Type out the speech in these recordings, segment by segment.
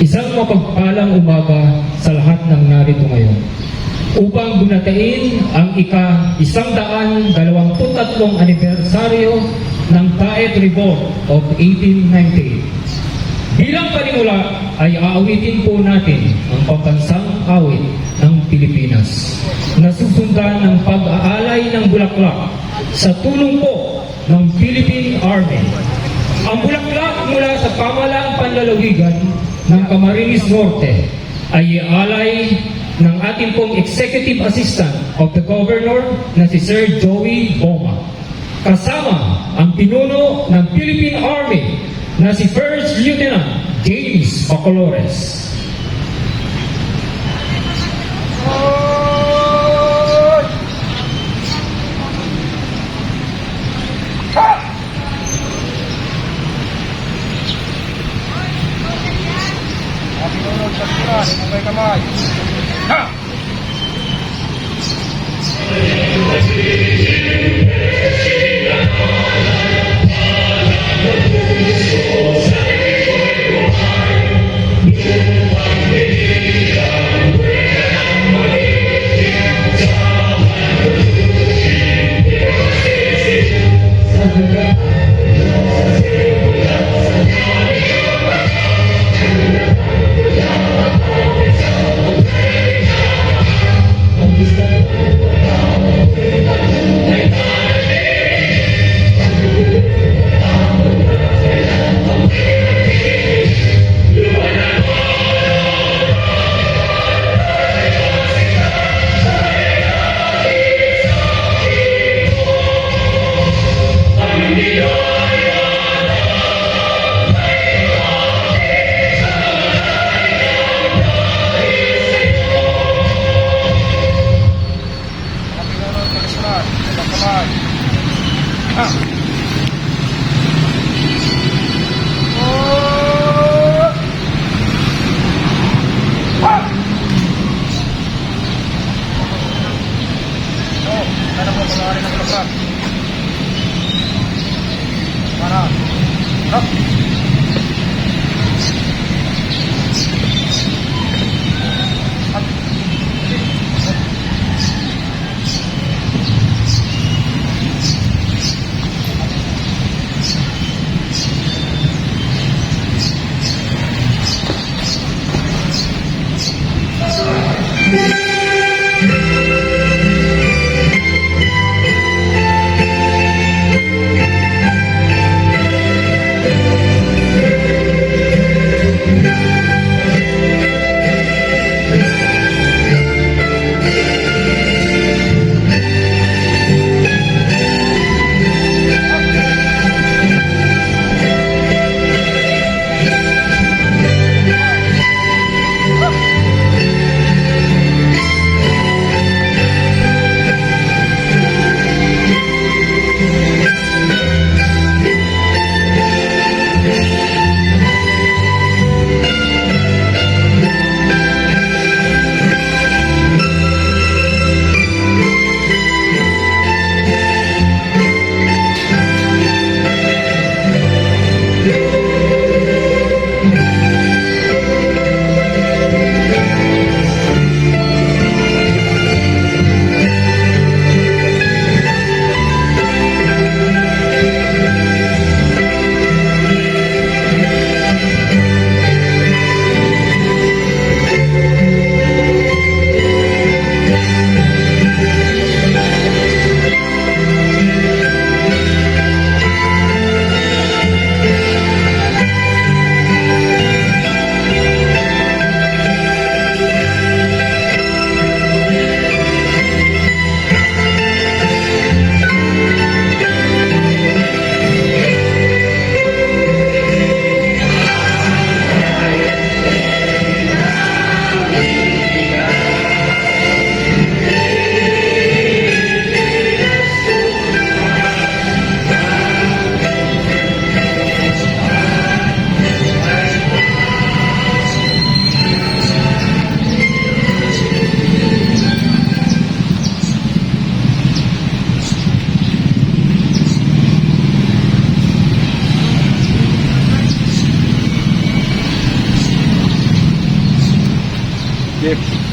Isang mapagpalang umaga sa lahat ng narito ngayon upang bunatain ang ika-123 anibersaryo ng Daet Revolt of 1898. Bilang panimula ay aawitin po natin ang pambansang awit ng Pilipinas na susundan ng pag-aalay ng bulaklak sa tulong po ng Philippine Army. Ang bulaklak mula sa pamahalaang panlalawigan ng Camarines Norte ay ialay ng ating pong Executive Assistant of the Governor na si Sir Joey Boma. Kasama ang pinuno ng Philippine Army na si First Lieutenant James Bacolores. Kamay. Ha! Sige.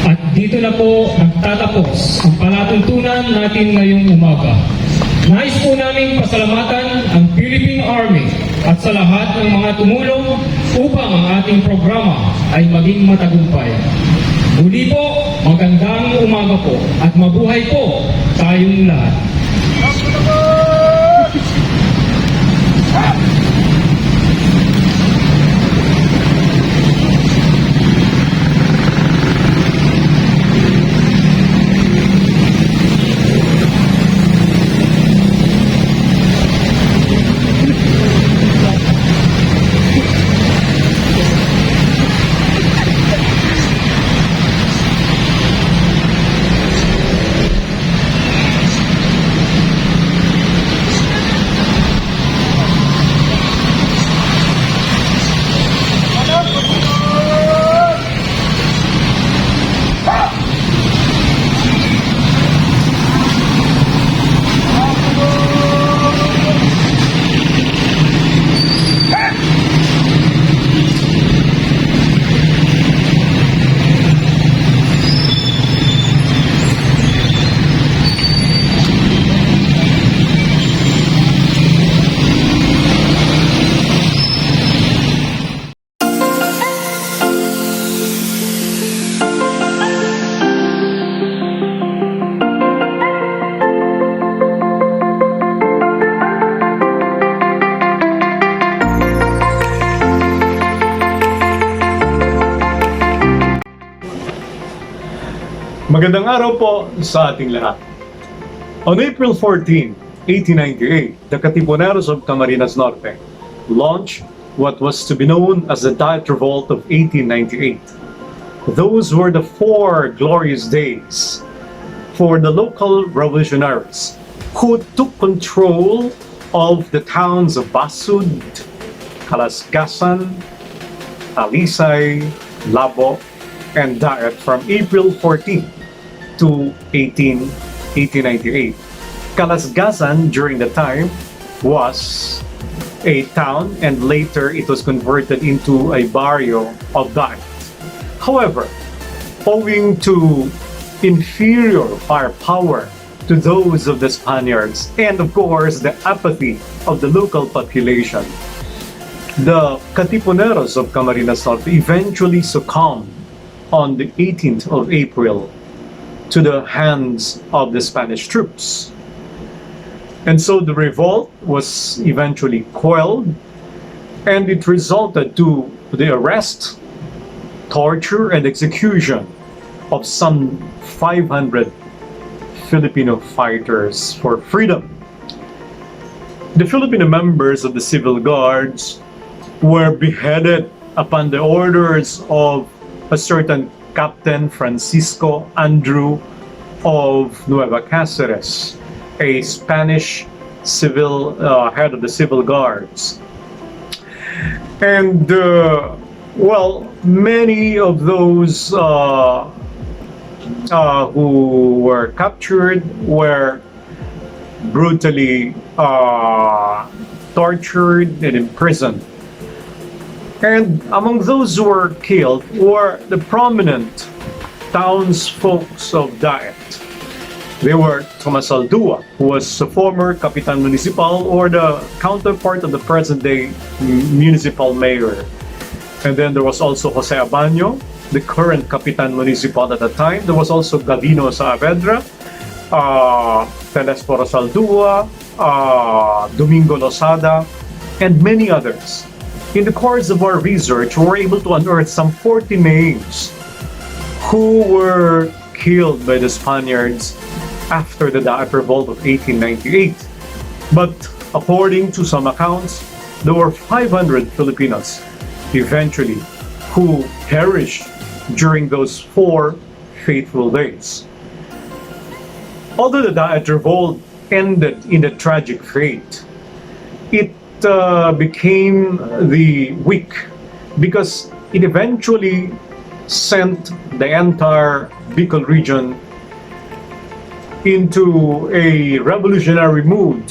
At dito na po nagtatapos ang palatuntunan natin ngayong umaga. Nais po namin pasalamatan ang Philippine Army at sa lahat ng mga tumulong upang ang ating programa ay maging matagumpay. Muli po, magandang umaga po at mabuhay po tayong lahat. Magandang araw po sa ating lahat. On April 14, 1898, the Katipuneros of Camarines Norte launched what was to be known as the Daet Revolt of 1898. Those were the 4 glorious days for the local revolutionaries who took control of the towns of Basud, Calasgasan, Alisay, Labo, and Daet from April 14 to 1898. Calasgasan during the time was a town and later it was converted into a barrio of Daet. However, owing to inferior firepower to those of the Spaniards and of course the apathy of the local population, the Katipuneros of Camarines Norte eventually succumbed on the 18th of April to the hands of the Spanish troops. And so the revolt was eventually quelled and it resulted to the arrest, torture, and execution of some 500 Filipino fighters for freedom. The Filipino members of the civil guards were beheaded upon the orders of a certain Captain Francisco Andrew of Nueva Cáceres, a Spanish civil head of the civil guards. And well, many of those who were captured were brutally tortured and imprisoned. And among those who were killed were the prominent townsfolk of Daet. They were Tomas Aldua, who was a former Capitan Municipal or the counterpart of the present-day municipal mayor. And then there was also Jose Abaño, the current Capitan Municipal at the time. There was also Gavino Saavedra, Telesforo Saldua, Domingo Losada, and many others. In the course of our research, we were able to unearth some 40 names who were killed by the Spaniards after the Daet Revolt of 1898. But according to some accounts, there were 500 Filipinos eventually who perished during those 4 fateful days. Although the Daet Revolt ended in a tragic fate, it became the weak because it eventually sent the entire Bicol region into a revolutionary mood,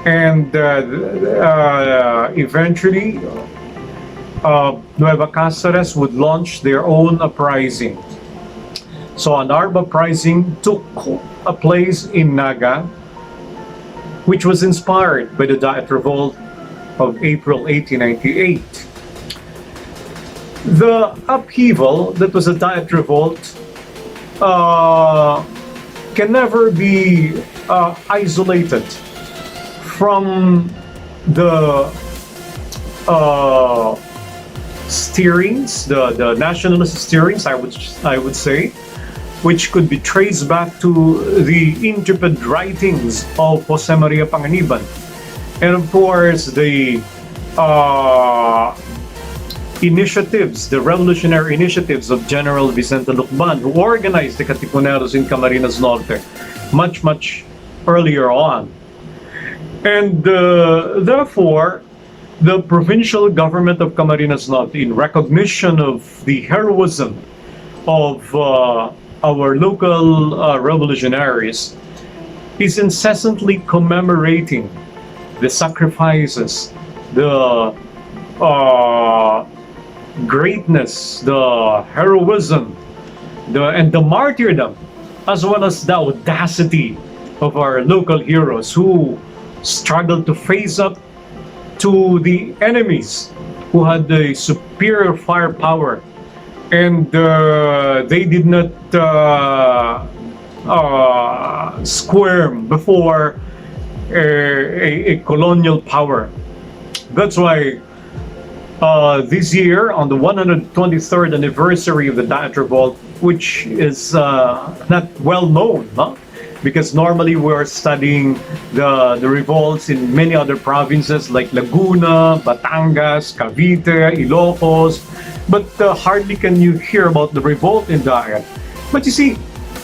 and eventually Nueva Cáceres would launch their own uprising So an armed uprising took a place in Naga, which was inspired by the Daet Revolt of April 1898. The upheaval that was a Daet Revolt can never be isolated from the steerings, the nationalist steerings, I would say, which could be traced back to the intrepid writings of Jose Maria Panganiban, and of course the initiatives, the revolutionary initiatives of General Vicente Lucban, who organized the Katipuneros in Camarines Norte much earlier on. And therefore, the provincial government of Camarines Norte, in recognition of the heroism of our local revolutionaries, is incessantly commemorating the sacrifices, the greatness, the heroism, and the martyrdom, as well as the audacity of our local heroes who struggled to face up to the enemies who had the superior firepower, and they did not squirm before a colonial power. That's why this year, on the 123rd anniversary of the Daet Revolt, which is not well known, huh? Because normally we're studying the revolts in many other provinces like Laguna, Batangas, Cavite, Ilocos, but hardly can you hear about the revolt in Daet. But you see,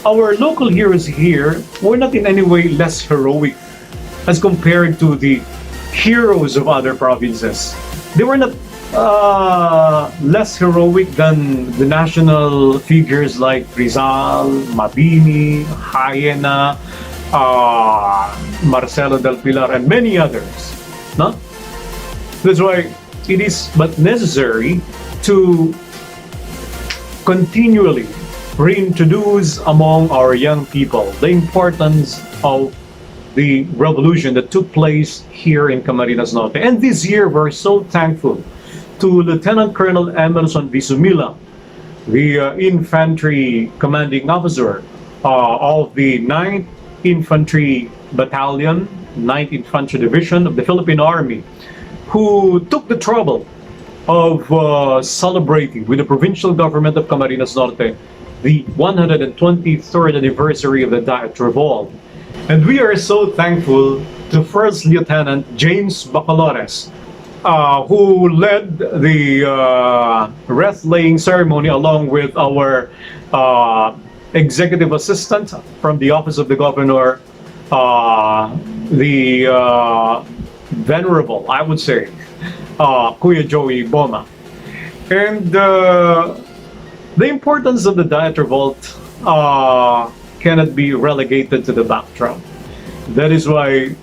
our local heroes here were not in any way less heroic as compared to the heroes of other provinces. They were not less heroic than the national figures like Rizal, Mabini, Hayena, Marcelo del Pilar, and many others. No? That's why it is but necessary to continually reintroduce among our young people the importance of the revolution that took place here in Camarines Norte. And this year, we're so thankful to Lieutenant Colonel Emerson Visumila, the infantry commanding officer of the 9th Infantry Battalion, 9th Infantry Division of the Philippine Army, who took the trouble of celebrating with the provincial government of Camarines Norte the 123rd anniversary of the Daet Revolt. And we are so thankful to First Lieutenant James Bacalores, who led the wreath laying ceremony along with our executive assistant from the office of the governor, the venerable, I would say, Kuya Joey Boma. And the importance of the Daet Revolt cannot be relegated to the backdrop. That is why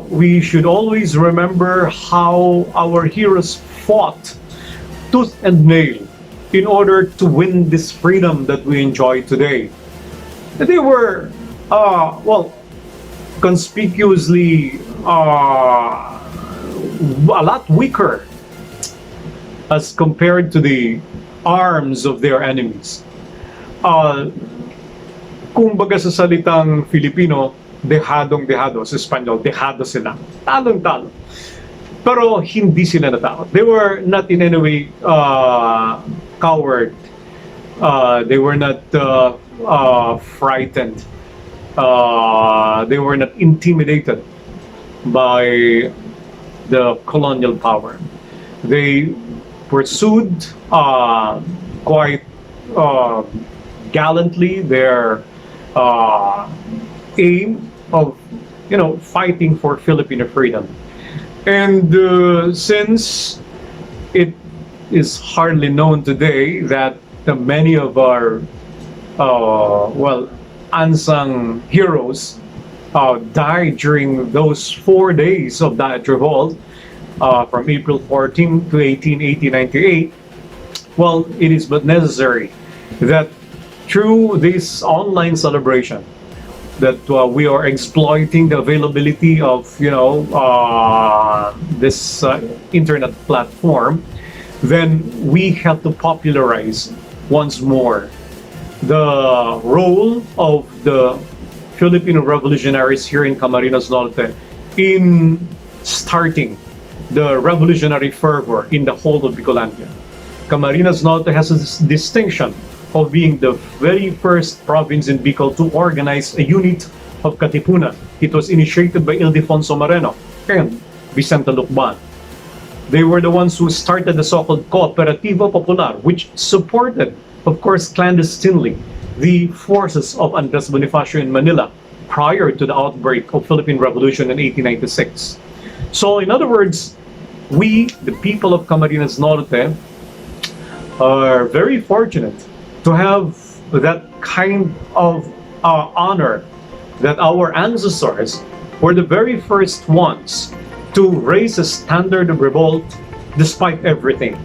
we should always remember how our heroes fought tooth and nail in order to win this freedom that we enjoy today. They were, conspicuously a lot weaker as compared to the arms of their enemies. Kung baga sa salitang Filipino, dehadong-dehado. Sa Espanyol, dehado sila. Talong-talo. Pero hindi sila natakot. They were not in any way coward. They were not frightened. They were not intimidated by the colonial power. They pursued quite gallantly their aim of, fighting for Filipino freedom. And since it is hardly known today that many of our unsung heroes died during those 4 days of Daet Revolt, from April 14 to 18, 1898, well, it is but necessary that through this online celebration that we are exploiting the availability of this internet platform, then we have to popularize once more the role of the Filipino revolutionaries here in Camarines Norte in starting the revolutionary fervor in the whole of Bicolandia. Camarines Norte has a distinction of being the very first province in Bicol to organize a unit of Katipunan. It was initiated by Ildefonso Moreno and Vicente Lucban. They were the ones who started the so-called Cooperativo Popular, which supported, of course, clandestinely, the forces of Andres Bonifacio in Manila prior to the outbreak of Philippine Revolution in 1896. So, in other words, we, the people of Camarines Norte, are very fortunate to have that kind of honor that our ancestors were the very first ones to raise a standard of revolt despite everything.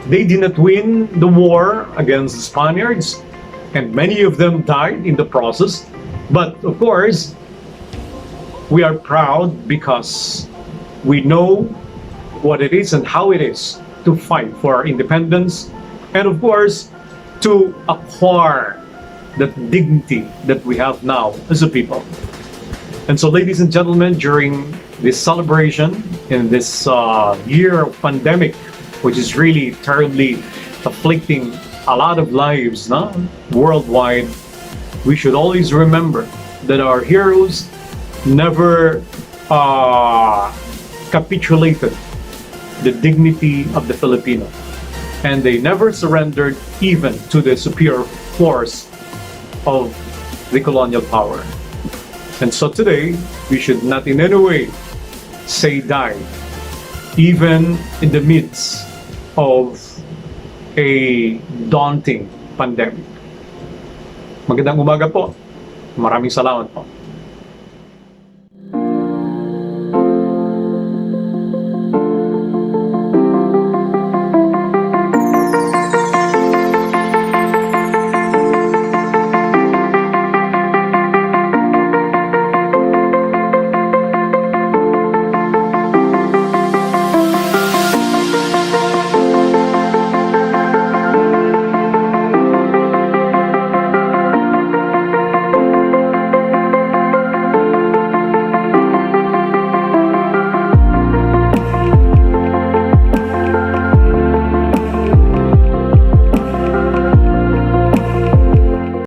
They did not win the war against the Spaniards, and many of them died in the process. But of course, we are proud because we know what it is and how it is to fight for our independence, and of course, to acquire that dignity that we have now as a people. And so, ladies and gentlemen, during this celebration in this year of pandemic, which is really terribly afflicting a lot of lives worldwide, we should always remember that our heroes never capitulated the dignity of the Filipino, and they never surrendered even to the superior force of the colonial power. And so today, we should not in any way say die, even in the midst of a daunting pandemic. Magandang umaga po. Maraming salamat po.